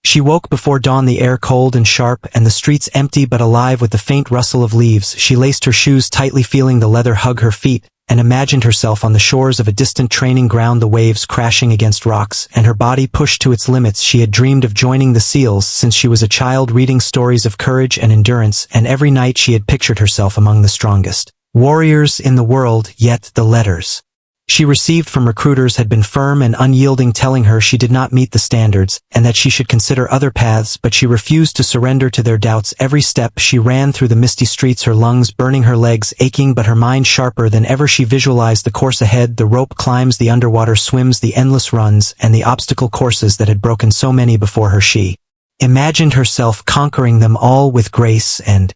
She woke before dawn, the air cold and sharp, and the streets empty but alive with the faint rustle of leaves. She laced her shoes tightly, feeling the leather hug her feet, and imagined herself on the shores of a distant training ground, the waves crashing against rocks, and her body pushed to its limits. She had dreamed of joining the SEALs since she was a child, reading stories of courage and endurance, and every night she had pictured herself among the strongest warriors in the world. Yet the letters she received from recruiters had been firm and unyielding, telling her she did not meet the standards, and that she should consider other paths, but she refused to surrender to their doubts. Every step she ran through the misty streets, her lungs burning, her legs aching, but her mind sharper than ever. She visualized the course ahead, the rope climbs, the underwater swims, the endless runs, and the obstacle courses that had broken so many before her. She imagined herself conquering them all with grace and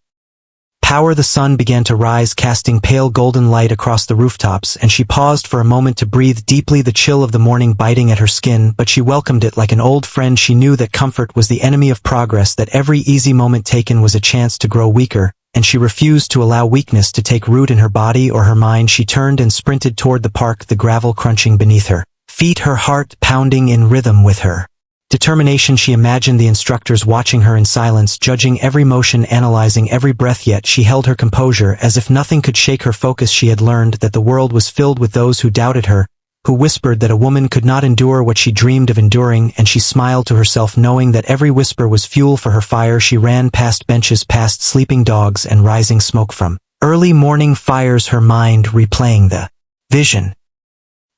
power. The sun began to rise, casting pale golden light across the rooftops, and she paused for a moment to breathe deeply, the chill of the morning biting at her skin, but she welcomed it like an old friend. She knew that comfort was the enemy of progress, that every easy moment taken was a chance to grow weaker, and she refused to allow weakness to take root in her body or her mind. She turned and sprinted toward the park, the gravel crunching beneath her feet, her heart pounding in rhythm with her determination. She imagined the instructors watching her in silence, judging every motion, analyzing every breath, yet she held her composure as if nothing could shake her focus. She had learned that the world was filled with those who doubted her, who whispered that a woman could not endure what she dreamed of enduring, and she smiled to herself, knowing that every whisper was fuel for her fire. She ran past benches, past sleeping dogs, and rising smoke from early morning fires, her mind replaying the vision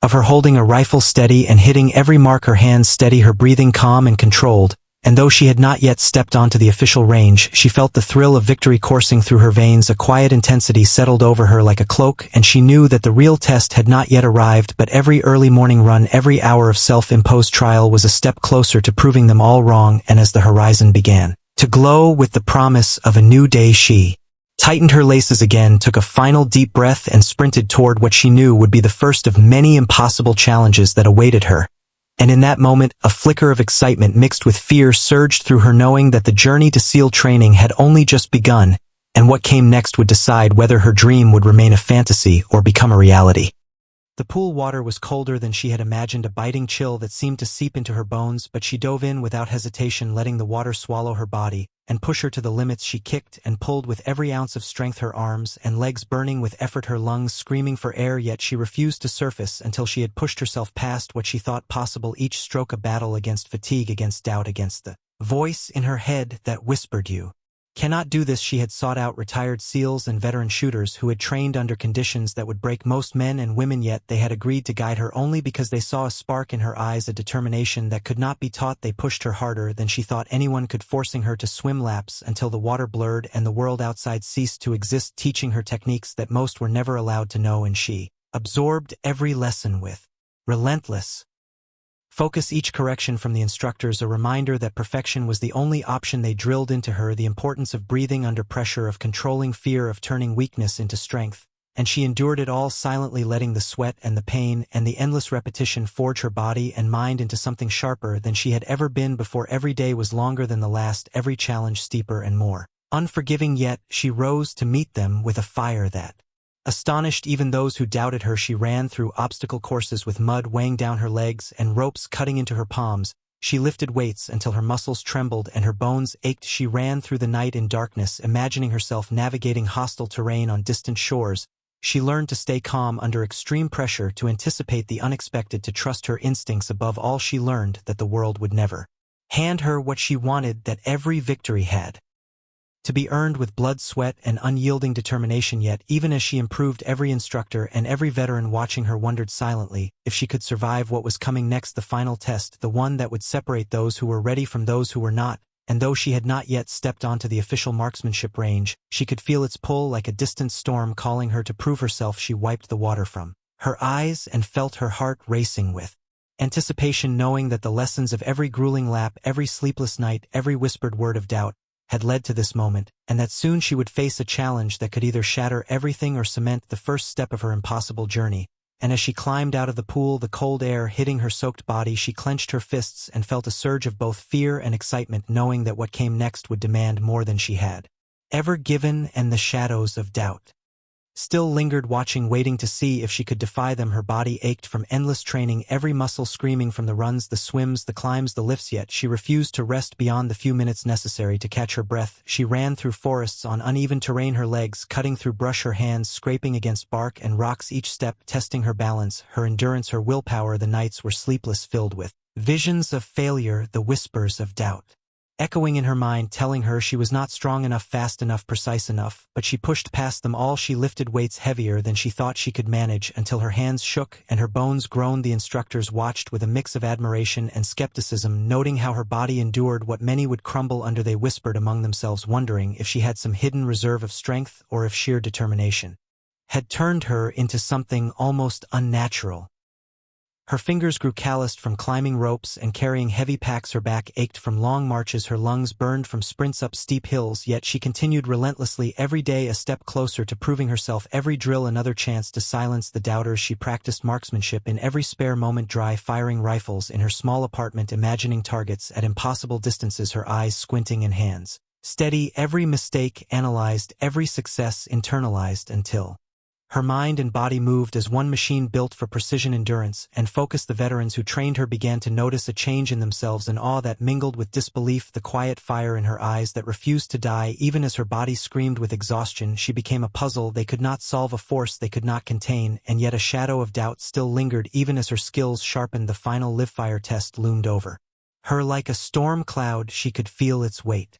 of her holding a rifle steady and hitting every mark, her hands steady, her breathing calm and controlled, and though she had not yet stepped onto the official range, she felt the thrill of victory coursing through her veins. A quiet intensity settled over her like a cloak, and she knew that the real test had not yet arrived, but every early morning run, every hour of self-imposed trial was a step closer to proving them all wrong. And as the horizon began to glow with the promise of a new day, she tightened her laces again, took a final deep breath, and sprinted toward what she knew would be the first of many impossible challenges that awaited her. And in that moment, a flicker of excitement mixed with fear surged through her, knowing that the journey to SEAL training had only just begun, and what came next would decide whether her dream would remain a fantasy or become a reality. The pool water was colder than she had imagined, a biting chill that seemed to seep into her bones, but she dove in without hesitation, letting the water swallow her body and push her to the limits. She kicked and pulled with every ounce of strength, her arms and legs burning with effort, her lungs screaming for air, yet she refused to surface until she had pushed herself past what she thought possible, each stroke a battle against fatigue, against doubt, against the voice in her head that whispered, "You cannot do this." She had sought out retired SEALs and veteran shooters who had trained under conditions that would break most men and women, yet they had agreed to guide her only because they saw a spark in her eyes, a determination that could not be taught. They pushed her harder than she thought anyone could, forcing her to swim laps until the water blurred and the world outside ceased to exist, teaching her techniques that most were never allowed to know, and she absorbed every lesson with relentless focus, each correction from the instructors a reminder that perfection was the only option. They drilled into her the importance of breathing under pressure, of controlling fear, of turning weakness into strength, and she endured it all silently, letting the sweat and the pain and the endless repetition forge her body and mind into something sharper than she had ever been before. Every day was longer than the last, every challenge steeper and more unforgiving, yet she rose to meet them with a fire that astonished even those who doubted her. She ran through obstacle courses with mud weighing down her legs and ropes cutting into her palms. She lifted weights until her muscles trembled and her bones ached. She ran through the night in darkness, imagining herself navigating hostile terrain on distant shores. She learned to stay calm under extreme pressure, to anticipate the unexpected, to trust her instincts above all. She learned that the world would never hand her what she wanted, that every victory had to be earned with blood, sweat, and unyielding determination. Yet, even as she improved, every instructor and every veteran watching her wondered silently if she could survive what was coming next, the final test, the one that would separate those who were ready from those who were not. And though she had not yet stepped onto the official marksmanship range, she could feel its pull like a distant storm calling her to prove herself. She wiped the water from her eyes and felt her heart racing with anticipation, knowing that the lessons of every grueling lap, every sleepless night, every whispered word of doubt had led to this moment, and that soon she would face a challenge that could either shatter everything or cement the first step of her impossible journey. And as she climbed out of the pool, the cold air hitting her soaked body, she clenched her fists and felt a surge of both fear and excitement, knowing that what came next would demand more than she had ever given, and the shadows of doubt still lingered watching, waiting to see if she could defy them. Her body ached from endless training, every muscle screaming from the runs, the swims, the climbs, the lifts, yet she refused to rest beyond the few minutes necessary to catch her breath. She ran through forests on uneven terrain, her legs cutting through brush, her hands scraping against bark and rocks, each step testing her balance, her endurance, her willpower. The nights were sleepless, filled with visions of failure, the whispers of doubt echoing in her mind, telling her she was not strong enough, fast enough, precise enough. But she pushed past them all. She lifted weights heavier than she thought she could manage until her hands shook and her bones groaned. The instructors watched with a mix of admiration and skepticism, noting how her body endured what many would crumble under. They whispered among themselves, wondering if she had some hidden reserve of strength or if sheer determination had turned her into something almost unnatural. Her fingers grew calloused from climbing ropes and carrying heavy packs. Her back ached from long marches. Her lungs burned from sprints up steep hills, yet she continued relentlessly, every day a step closer to proving herself, every drill another chance to silence the doubters. She practiced marksmanship in every spare moment, dry firing rifles in her small apartment, imagining targets at impossible distances, her eyes squinting and hands steady, every mistake analyzed, every success internalized, until her mind and body moved as one machine, built for precision, endurance, and focus. The veterans who trained her began to notice a change in themselves, an awe that mingled with disbelief, the quiet fire in her eyes that refused to die even as her body screamed with exhaustion. She became a puzzle they could not solve, a force they could not contain, and yet a shadow of doubt still lingered even as her skills sharpened. The final live-fire test loomed over her like a storm cloud. She could feel its weight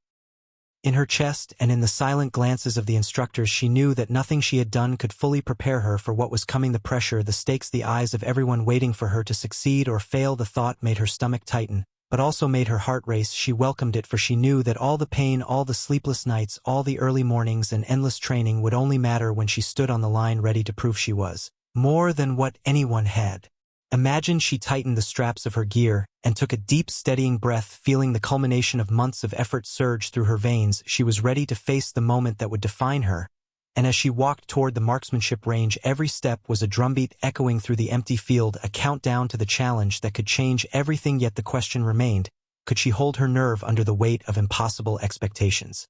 in her chest, and in the silent glances of the instructors she knew that nothing she had done could fully prepare her for what was coming. The pressure, the stakes, the eyes of everyone waiting for her to succeed or fail. The thought made her stomach tighten, but also made her heart race. She welcomed it, for she knew that all the pain, all the sleepless nights, all the early mornings and endless training would only matter when she stood on the line, ready to prove she was more than what anyone had imagined. She tightened the straps of her gear and took a deep, steadying breath, feeling the culmination of months of effort surge through her veins. She was ready to face the moment that would define her, and as she walked toward the marksmanship range, every step was a drumbeat echoing through the empty field, a countdown to the challenge that could change everything. Yet the question remained, could she hold her nerve under the weight of impossible expectations?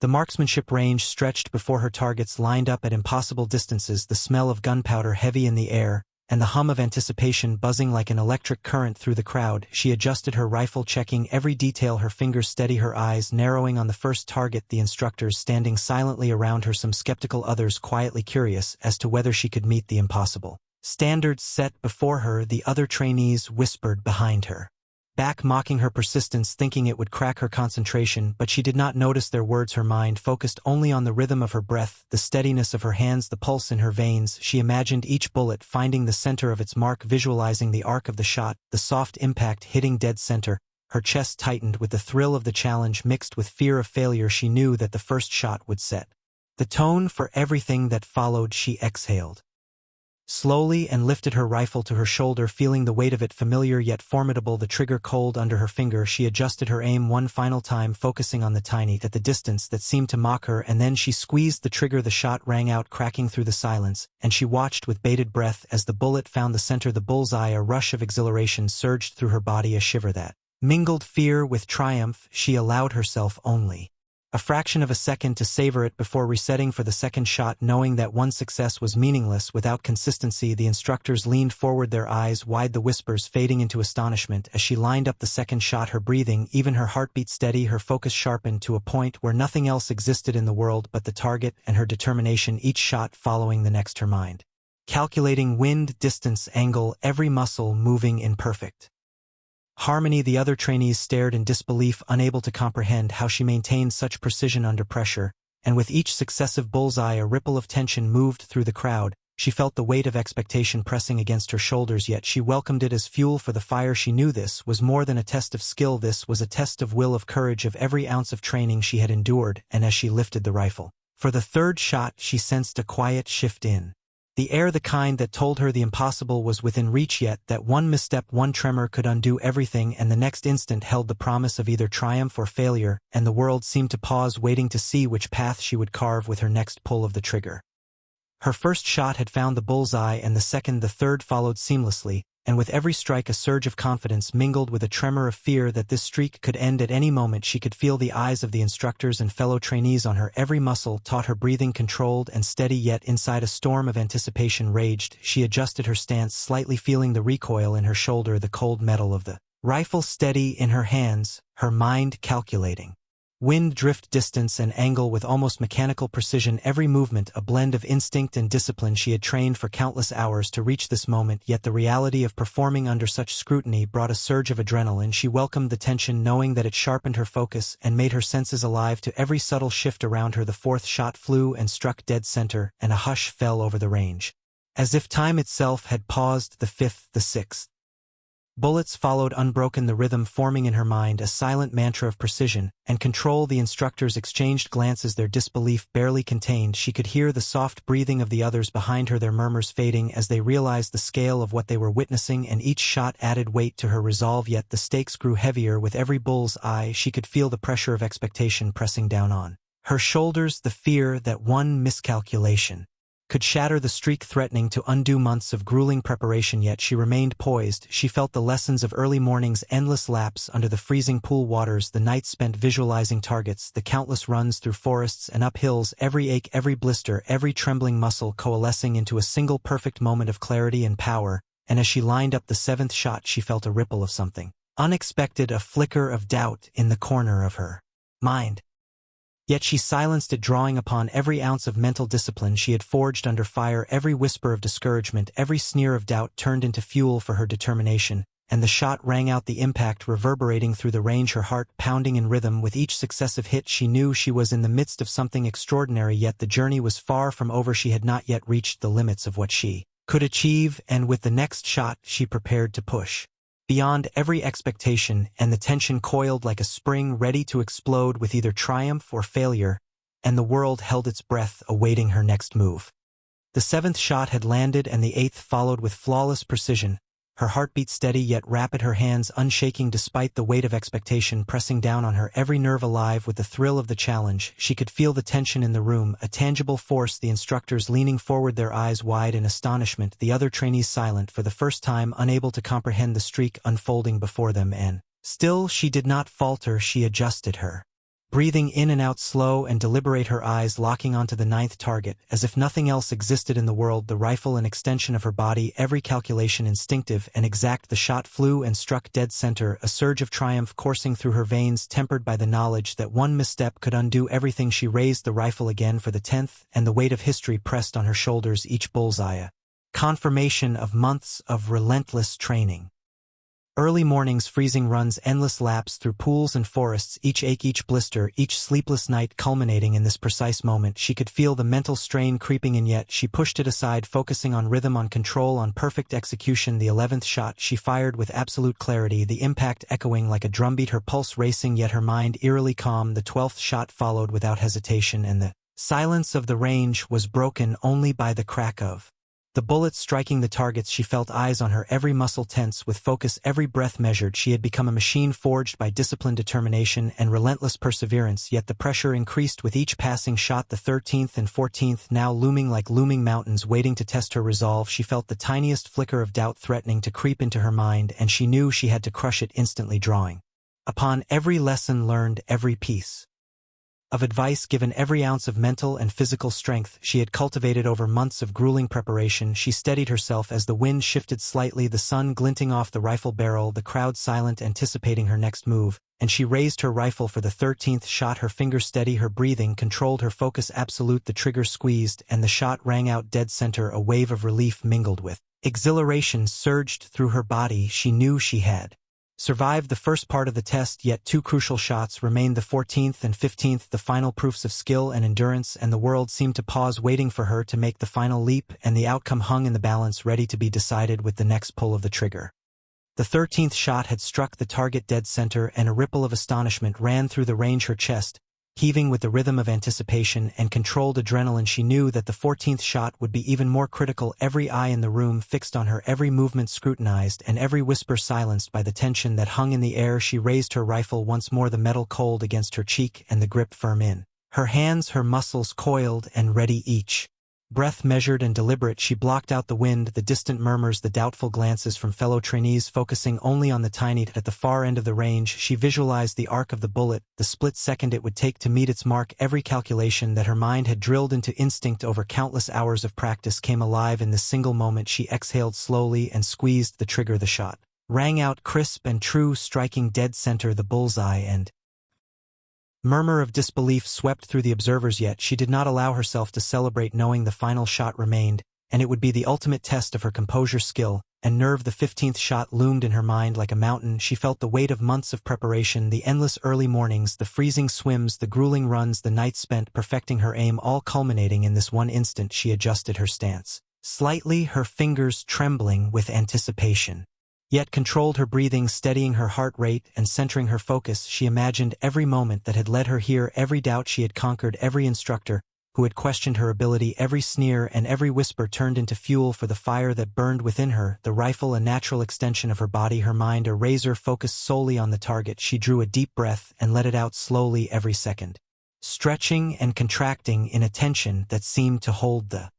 The marksmanship range stretched before her, targets lined up at impossible distances, the smell of gunpowder heavy in the air, and the hum of anticipation buzzing like an electric current through the crowd. She adjusted her rifle, checking every detail, her fingers steady, her eyes narrowing on the first target. The instructors standing silently around her, some skeptical, others quietly curious as to whether she could meet the impossible standards set before her. The other trainees whispered behind her back, mocking her persistence, thinking it would crack her concentration, but she did not notice their words. Her mind focused only on the rhythm of her breath, the steadiness of her hands, the pulse in her veins. She imagined each bullet finding the center of its mark, visualizing the arc of the shot, the soft impact hitting dead center. Her chest tightened with the thrill of the challenge mixed with fear of failure. She knew that the first shot would set the tone for everything that followed. She exhaled slowly and lifted her rifle to her shoulder, feeling the weight of it, familiar yet formidable, the trigger cold under her finger. She adjusted her aim one final time, focusing on the tiny at the distance that seemed to mock her, and then she squeezed the trigger. The shot rang out, cracking through the silence, and she watched with bated breath as the bullet found the center, the bullseye. A rush of exhilaration surged through her body, a shiver that mingled fear with triumph. She allowed herself only a fraction of a second to savor it before resetting for the second shot, knowing that one success was meaningless without consistency. The instructors leaned forward, their eyes wide, the whispers fading into astonishment as she lined up the second shot, her breathing, even her heartbeat steady, her focus sharpened to a point where nothing else existed in the world but the target and her determination, each shot following the next, her mind calculating wind, distance, angle, every muscle moving in perfect harmony. The other trainees stared in disbelief, unable to comprehend how she maintained such precision under pressure, and with each successive bullseye a ripple of tension moved through the crowd. She felt the weight of expectation pressing against her shoulders, yet she welcomed it as fuel for the fire. She knew this was more than a test of skill, this was a test of will, of courage, of every ounce of training she had endured. And as she lifted the rifle for the third shot, she sensed a quiet shift in the air, the kind that told her the impossible was within reach, yet that one misstep, one tremor could undo everything, and the next instant held the promise of either triumph or failure, and the world seemed to pause, waiting to see which path she would carve with her next pull of the trigger. Her first shot had found the bullseye, and the second, the third followed seamlessly, and with every strike a surge of confidence mingled with a tremor of fear that this streak could end at any moment. She could feel the eyes of the instructors and fellow trainees on her, every muscle taut, her breathing controlled and steady, yet inside a storm of anticipation raged. She adjusted her stance slightly, feeling the recoil in her shoulder, the cold metal of the rifle steady in her hands, her mind calculating wind, drift, distance, and angle with almost mechanical precision, every movement a blend of instinct and discipline. She had trained for countless hours to reach this moment, yet the reality of performing under such scrutiny brought a surge of adrenaline. She welcomed the tension, knowing that it sharpened her focus and made her senses alive to every subtle shift around her. The fourth shot flew and struck dead center, and a hush fell over the range, as if time itself had paused. The fifth, the sixth. Bullets followed, unbroken, the rhythm forming in her mind a silent mantra of precision and control. The instructors exchanged glances, their disbelief barely contained. She could hear the soft breathing of the others behind her, their murmurs fading as they realized the scale of what they were witnessing, and each shot added weight to her resolve. Yet the stakes grew heavier with every bull's eye. She could feel the pressure of expectation pressing down on her shoulders, the fear that one miscalculation could shatter the streak, threatening to undo months of grueling preparation. Yet she remained poised. She felt the lessons of early mornings, endless laps under the freezing pool waters, the nights spent visualizing targets, the countless runs through forests and up hills, every ache, every blister, every trembling muscle coalescing into a single perfect moment of clarity and power. And as she lined up the seventh shot, she felt a ripple of something unexpected, a flicker of doubt in the corner of her mind. Yet she silenced it, drawing upon every ounce of mental discipline she had forged under fire. Every whisper of discouragement, every sneer of doubt turned into fuel for her determination, and the shot rang out, the impact reverberating through the range, her heart pounding in rhythm with each successive hit. She knew she was in the midst of something extraordinary, yet the journey was far from over. She had not yet reached the limits of what she could achieve, and with the next shot she prepared to push beyond every expectation, and the tension coiled like a spring ready to explode with either triumph or failure, and the world held its breath, awaiting her next move. The seventh shot had landed, and the eighth followed with flawless precision, her heartbeat steady yet rapid, her hands unshaking despite the weight of expectation pressing down on her, every nerve alive with the thrill of the challenge. She could feel the tension in the room, a tangible force, the instructors leaning forward, their eyes wide in astonishment, the other trainees silent, for the first time unable to comprehend the streak unfolding before them. And still she did not falter. She adjusted her breathing in and out, slow and deliberate, her eyes locking onto the ninth target, as if nothing else existed in the world, the rifle an extension of her body, every calculation instinctive and exact. The shot flew and struck dead center, a surge of triumph coursing through her veins, tempered by the knowledge that one misstep could undo everything. She raised the rifle again for the 10th, and the weight of history pressed on her shoulders, each bullseye a confirmation of months of relentless training. Early mornings, freezing runs, endless laps through pools and forests, each ache, each blister, each sleepless night culminating in this precise moment. She could feel the mental strain creeping in, yet she pushed it aside, focusing on rhythm, on control, on perfect execution. The 11th shot she fired with absolute clarity, the impact echoing like a drumbeat, her pulse racing yet her mind eerily calm. The 12th shot followed without hesitation, and the silence of the range was broken only by the crack of the bullets striking the targets. She felt eyes on her, every muscle tense with focus, every breath measured. She had become a machine forged by disciplined determination and relentless perseverance, yet the pressure increased with each passing shot, the 13th and 14th now looming like looming mountains, waiting to test her resolve. She felt the tiniest flicker of doubt threatening to creep into her mind, and she knew she had to crush it instantly, drawing upon every lesson learned, every piece of advice given, every ounce of mental and physical strength she had cultivated over months of grueling preparation. She steadied herself as the wind shifted slightly, the sun glinting off the rifle barrel, the crowd silent, anticipating her next move, and she raised her rifle for the 13th shot, her fingers steady, her breathing controlled, her focus absolute. The trigger squeezed, and the shot rang out dead center. A wave of relief mingled with exhilaration surged through her body. She knew she had survived the first part of the test, yet two crucial shots remained, the 14th and 15th, the final proofs of skill and endurance, and the world seemed to pause, waiting for her to make the final leap, and the outcome hung in the balance, ready to be decided with the next pull of the trigger. The 13th shot had struck the target dead center, and a ripple of astonishment ran through the range, her chest heaving with the rhythm of anticipation and controlled adrenaline. She knew that the 14th shot would be even more critical, every eye in the room fixed on her, every movement scrutinized, and every whisper silenced by the tension that hung in the air. She raised her rifle once more, the metal cold against her cheek and the grip firm in her hands, her muscles coiled and ready, each Breath measured and deliberate, she blocked out the wind, the distant murmurs, the doubtful glances from fellow trainees, focusing only on the tiny at the far end of the range. She visualized the arc of the bullet, the split second it would take to meet its mark. Every calculation that her mind had drilled into instinct over countless hours of practice came alive in this single moment. She exhaled slowly and squeezed the trigger. The shot rang out crisp and true, striking dead center the bullseye, and murmur of disbelief swept through the observers, yet she did not allow herself to celebrate, knowing the final shot remained, and it would be the ultimate test of her composure, skill, and nerve. The 15th shot loomed in her mind like a mountain. She felt the weight of months of preparation, the endless early mornings, the freezing swims, the grueling runs, the nights spent perfecting her aim, all culminating in this one instant. She adjusted her stance slightly, her fingers trembling with anticipation, yet controlled her breathing, steadying her heart rate and centering her focus. She imagined every moment that had led her here, every doubt she had conquered, every instructor who had questioned her ability, every sneer and every whisper turned into fuel for the fire that burned within her, the rifle a natural extension of her body, her mind a razor focused solely on the target. She drew a deep breath and let it out slowly, every second stretching and contracting in a tension that seemed to hold the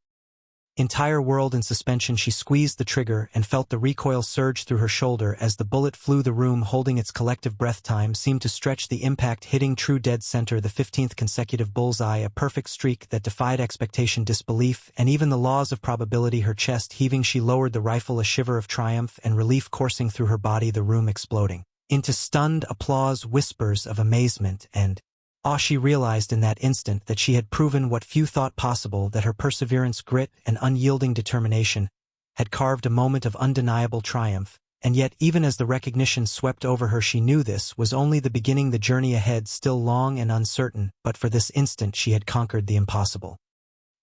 entire world in suspension. She squeezed the trigger and felt the recoil surge through her shoulder as the bullet flew the room, holding its collective breath. Time seemed to stretch, the impact hitting true dead center, the 15th consecutive bullseye, a perfect streak that defied expectation, disbelief, and even the laws of probability. Her chest heaving, she lowered the rifle, a shiver of triumph and relief coursing through her body, the room exploding into stunned applause, whispers of amazement and awe. She realized in that instant that she had proven what few thought possible, that her perseverance, grit, and unyielding determination had carved a moment of undeniable triumph. And yet, even as the recognition swept over her, she knew this was only the beginning, the journey ahead still long and uncertain, but for this instant she had conquered the impossible.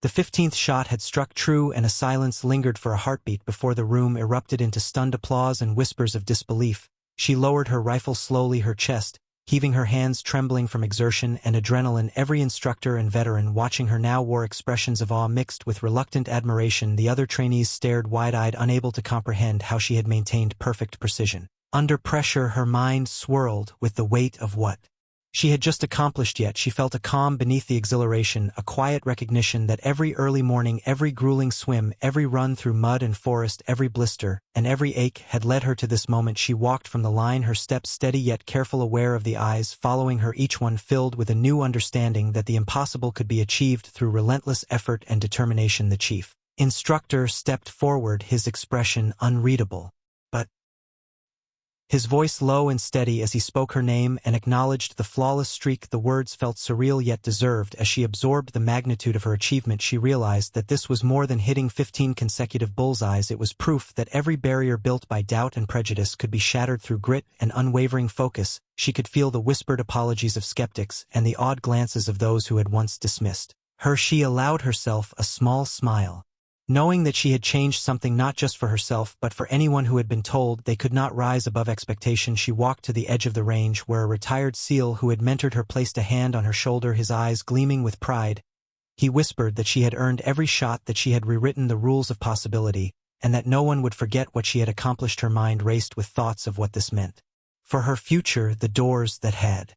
The 15th shot had struck true, and a silence lingered for a heartbeat before the room erupted into stunned applause and whispers of disbelief. She lowered her rifle slowly, her chest heaving, her hands trembling from exertion and adrenaline. Every instructor and veteran watching her now wore expressions of awe mixed with reluctant admiration. The other trainees stared wide-eyed, unable to comprehend how she had maintained perfect precision. Under pressure, her mind swirled with the weight of what she had just accomplished, yet she felt a calm beneath the exhilaration, a quiet recognition that every early morning, every grueling swim, every run through mud and forest, every blister, and every ache had led her to this moment. She walked from the line, her steps steady yet careful, aware of the eyes following her, each one filled with a new understanding that the impossible could be achieved through relentless effort and determination. The chief instructor stepped forward, his expression unreadable, but his voice low and steady as he spoke her name and acknowledged the flawless streak. The words felt surreal yet deserved. As she absorbed the magnitude of her achievement, she realized that this was more than hitting 15 consecutive bullseyes. It was proof that every barrier built by doubt and prejudice could be shattered through grit and unwavering focus. She could feel the whispered apologies of skeptics and the odd glances of those who had once dismissed her. She allowed herself a small smile, knowing that she had changed something not just for herself but for anyone who had been told they could not rise above expectation. She walked to the edge of the range where a retired SEAL who had mentored her placed a hand on her shoulder, his eyes gleaming with pride. He whispered that she had earned every shot, that she had rewritten the rules of possibility, and that no one would forget what she had accomplished. Her mind raced with thoughts of what this meant for her future, the doors that had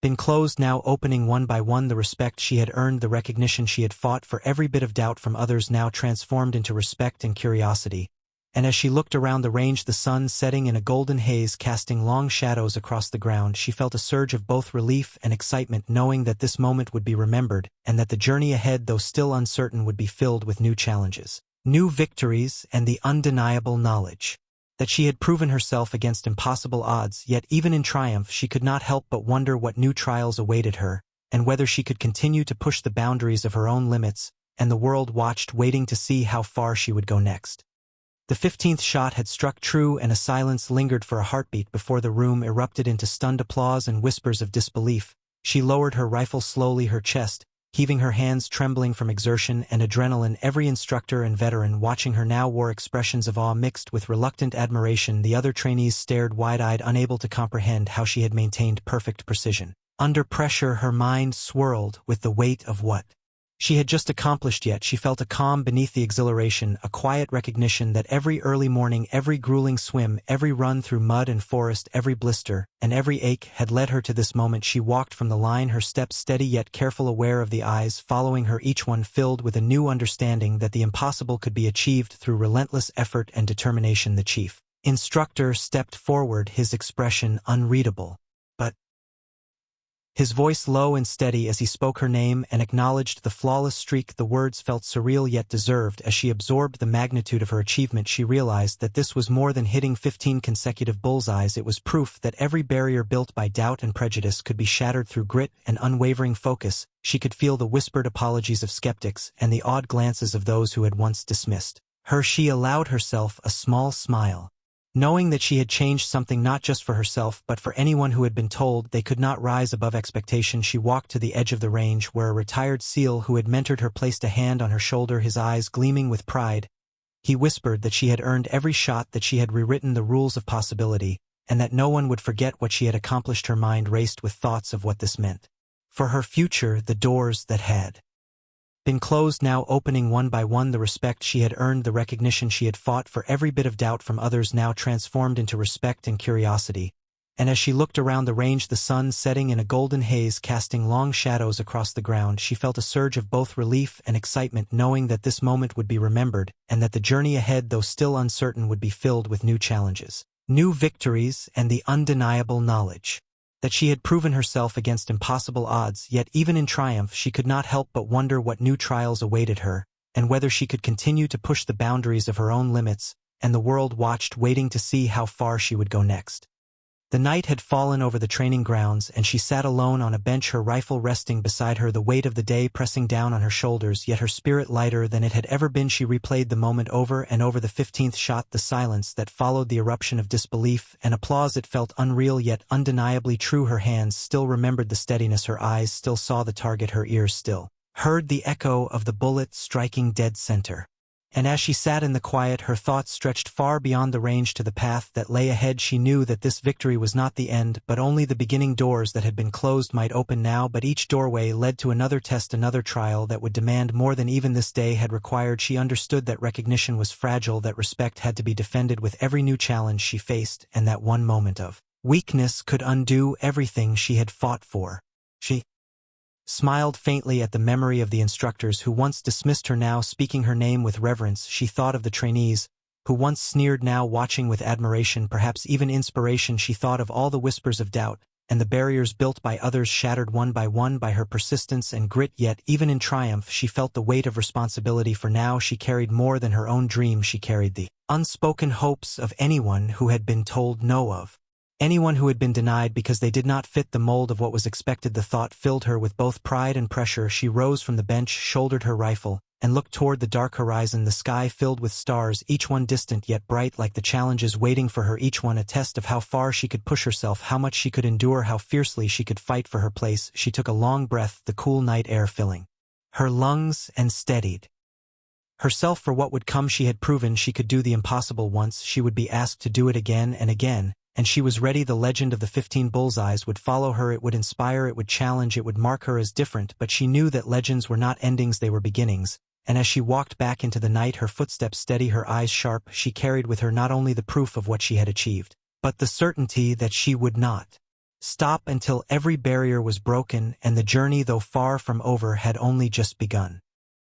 been closed now opening one by one, the respect she had earned, the recognition she had fought for, every bit of doubt from others now transformed into respect and curiosity. And as she looked around the range, the sun setting in a golden haze casting long shadows across the ground, she felt a surge of both relief and excitement, knowing that this moment would be remembered and that the journey ahead, though still uncertain, would be filled with new challenges, new victories, and the undeniable knowledge that she had proven herself against impossible odds. Yet even in triumph she could not help but wonder what new trials awaited her, and whether she could continue to push the boundaries of her own limits. And the world watched, waiting to see how far she would go next. The 15th shot had struck true, and a silence lingered for a heartbeat before the room erupted into stunned applause and whispers of disbelief. She lowered her rifle slowly, her chest heaving, her hands trembling from exertion and adrenaline. Every instructor and veteran watching her now wore expressions of awe mixed with reluctant admiration. The other trainees stared wide-eyed, unable to comprehend how she had maintained perfect precision. Under pressure, her mind swirled with the weight of what she had just accomplished, yet she felt a calm beneath the exhilaration, a quiet recognition that every early morning, every grueling swim, every run through mud and forest, every blister, and every ache had led her to this moment. She walked from the line, her steps steady yet careful, aware of the eyes following her, each one filled with a new understanding that the impossible could be achieved through relentless effort and determination. The chief instructor stepped forward, his expression unreadable, but his voice low and steady as he spoke her name and acknowledged the flawless streak. The words felt surreal yet deserved. As she absorbed the magnitude of her achievement, she realized that this was more than hitting 15 consecutive bullseyes. It was proof that every barrier built by doubt and prejudice could be shattered through grit and unwavering focus. She could feel the whispered apologies of skeptics and the odd glances of those who had once dismissed her. She allowed herself a small smile, knowing that she had changed something not just for herself but for anyone who had been told they could not rise above expectation. She walked to the edge of the range where a retired SEAL who had mentored her placed a hand on her shoulder, his eyes gleaming with pride. He whispered that she had earned every shot, that she had rewritten the rules of possibility, and that no one would forget what she had accomplished. Her mind raced with thoughts of what this meant for her future, the doors that had been closed now opening one by one, the respect she had earned, the recognition she had fought for, every bit of doubt from others now transformed into respect and curiosity. And as she looked around the range, the sun setting in a golden haze, casting long shadows across the ground, she felt a surge of both relief and excitement, knowing that this moment would be remembered, and that the journey ahead, though still uncertain, would be filled with new challenges, new victories, and the undeniable knowledge that she had proven herself against impossible odds. Yet even in triumph she could not help but wonder what new trials awaited her, and whether she could continue to push the boundaries of her own limits. And the world watched, waiting to see how far she would go next. The night had fallen over the training grounds, and she sat alone on a bench, her rifle resting beside her, the weight of the day pressing down on her shoulders, yet her spirit lighter than it had ever been. She replayed the moment over and over, the 15th shot, the silence that followed, the eruption of disbelief and applause. It felt unreal yet undeniably true. Her hands still remembered the steadiness, her eyes still saw the target, her ears still heard the echo of the bullet striking dead center. And as she sat in the quiet, her thoughts stretched far beyond the range to the path that lay ahead. She knew that this victory was not the end, but only the beginning. Doors that had been closed might open now, but each doorway led to another test, another trial that would demand more than even this day had required. She understood that recognition was fragile, that respect had to be defended with every new challenge she faced, and that one moment of weakness could undo everything she had fought for. She smiled faintly at the memory of the instructors who once dismissed her, now speaking her name with reverence. She thought of the trainees who once sneered, now watching with admiration, perhaps even inspiration. She thought of all the whispers of doubt and the barriers built by others, shattered one by one by her persistence and grit. Yet even in triumph she felt the weight of responsibility, for now she carried more than her own dream. She carried the unspoken hopes of anyone who had been told no, of anyone who had been denied because they did not fit the mold of what was expected. The thought filled her with both pride and pressure. She rose from the bench, shouldered her rifle, and looked toward the dark horizon, the sky filled with stars, each one distant yet bright, like the challenges waiting for her, each one a test of how far she could push herself, how much she could endure, how fiercely she could fight for her place. She took a long breath, the cool night air filling her lungs, and steadied herself for what would come. She had proven she could do the impossible once. She would be asked to do it again and again, and she was ready. The legend of the 15 bullseyes would follow her. It would inspire, it would challenge, it would mark her as different. But she knew that legends were not endings, they were beginnings. And as she walked back into the night, her footsteps steady, her eyes sharp, she carried with her not only the proof of what she had achieved, but the certainty that she would not stop until every barrier was broken, and the journey, though far from over, had only just begun.